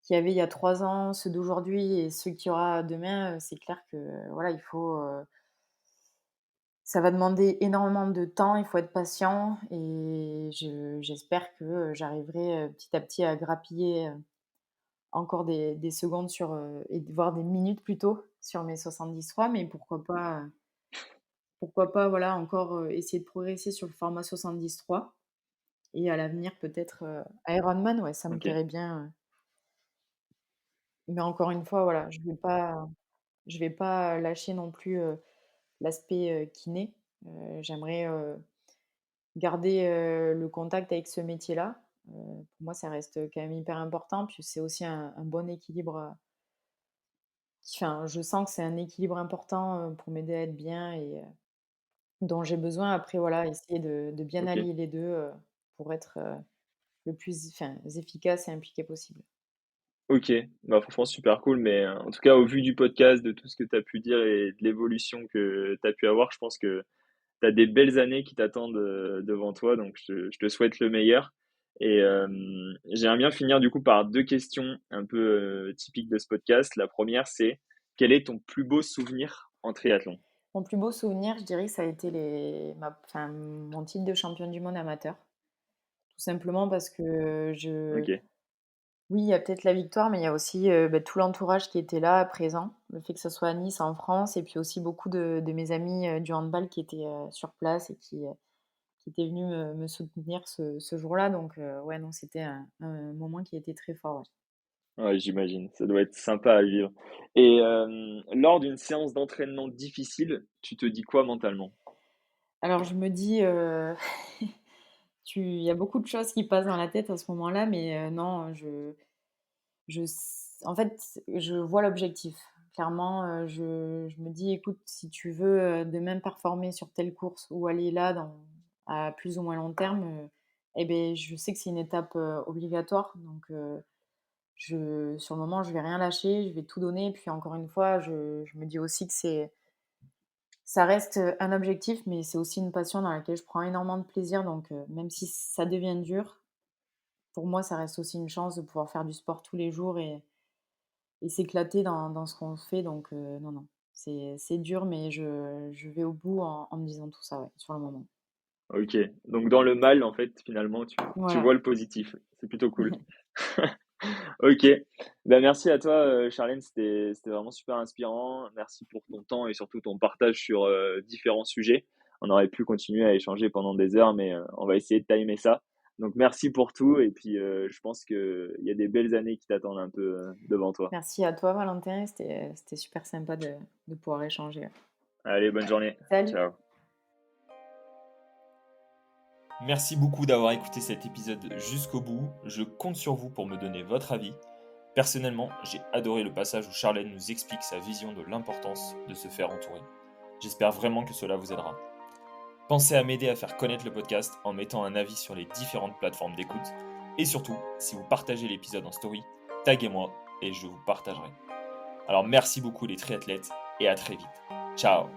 qu'il y avait il y a 3 ans, ceux d'aujourd'hui et ceux qu'il y aura demain, c'est clair que voilà, ça va demander énormément de temps, il faut être patient et j'espère que, j'arriverai, petit à petit à grappiller, encore des secondes sur, et voire des minutes plutôt sur mes 73, mais pourquoi pas, voilà, encore, essayer de progresser sur le format 73 et à l'avenir peut-être, Ironman, ouais, ça me OK. plairait bien, mais encore une fois, voilà, je vais pas lâcher non plus, l'aspect, kiné. J'aimerais, garder, le contact avec ce métier-là. Pour moi, ça reste quand même hyper important, puis c'est aussi un bon équilibre, enfin, je sens que c'est un équilibre important, pour m'aider à être bien et dont j'ai besoin. Après voilà, essayer de bien OK. allier les 2 pour être, le plus efficace et impliqué possible. OK. Bah, franchement super cool, mais en tout cas au vu du podcast, de tout ce que tu as pu dire et de l'évolution que tu as pu avoir, je pense que tu as des belles années qui t'attendent, devant toi, donc je te souhaite le meilleur et j'aimerais bien finir du coup par 2 questions un peu, typiques de ce podcast. La première, c'est: quel est ton plus beau souvenir en triathlon? Mon plus beau souvenir, je dirais que ça a été mon titre de championne du monde amateur. Tout simplement parce que OK. oui, il y a peut-être la victoire, mais il y a aussi, tout l'entourage qui était là, présent. Le fait que ce soit à Nice, en France et puis aussi beaucoup de mes amis, du handball qui étaient, sur place et qui étaient venus me soutenir ce jour-là. Donc, ouais, non, c'était un moment qui était très fort, ouais. Ouais, j'imagine, ça doit être sympa à vivre et lors d'une séance d'entraînement difficile, tu te dis quoi mentalement? Alors je me dis, il y a beaucoup de choses qui passent dans la tête à ce moment-là, mais non, en fait, je vois l'objectif. Clairement, je me dis: «Écoute, si tu veux, demain performer sur telle course ou aller là à plus ou moins long terme, et beh, je sais que c'est une étape, obligatoire». Donc sur le moment, je vais rien lâcher, je vais tout donner et puis encore une fois, je me dis aussi que ça reste, un objectif, mais c'est aussi une passion dans laquelle je prends énormément de plaisir. Donc même si ça devient dur, pour moi, ça reste aussi une chance de pouvoir faire du sport tous les jours et s'éclater dans ce qu'on fait. Donc non, non, c'est dur, mais je vais au bout en me disant tout ça, ouais, sur le moment. OK, donc dans le mal, en fait, finalement, tu Voilà. vois le positif. C'est plutôt cool. OK. Bah, merci à toi, Charlène, c'était vraiment super inspirant. Merci pour ton temps et surtout ton partage sur, différents sujets. On aurait pu continuer à échanger pendant des heures, mais, on va essayer de timer ça. Donc merci pour tout et puis, je pense qu'il y a des belles années qui t'attendent un peu, devant toi. Merci à toi, Valentin, c'était super sympa de pouvoir échanger, ouais. Allez, bonne journée. Salut! Ciao. Merci beaucoup d'avoir écouté cet épisode jusqu'au bout. Je compte sur vous pour me donner votre avis. Personnellement, j'ai adoré le passage où Charlène nous explique sa vision de l'importance de se faire entourer. J'espère vraiment que cela vous aidera. Pensez à m'aider à faire connaître le podcast en mettant un avis sur les différentes plateformes d'écoute. Et surtout, si vous partagez l'épisode en story, taguez-moi et je vous partagerai. Alors merci beaucoup les triathlètes et à très vite. Ciao.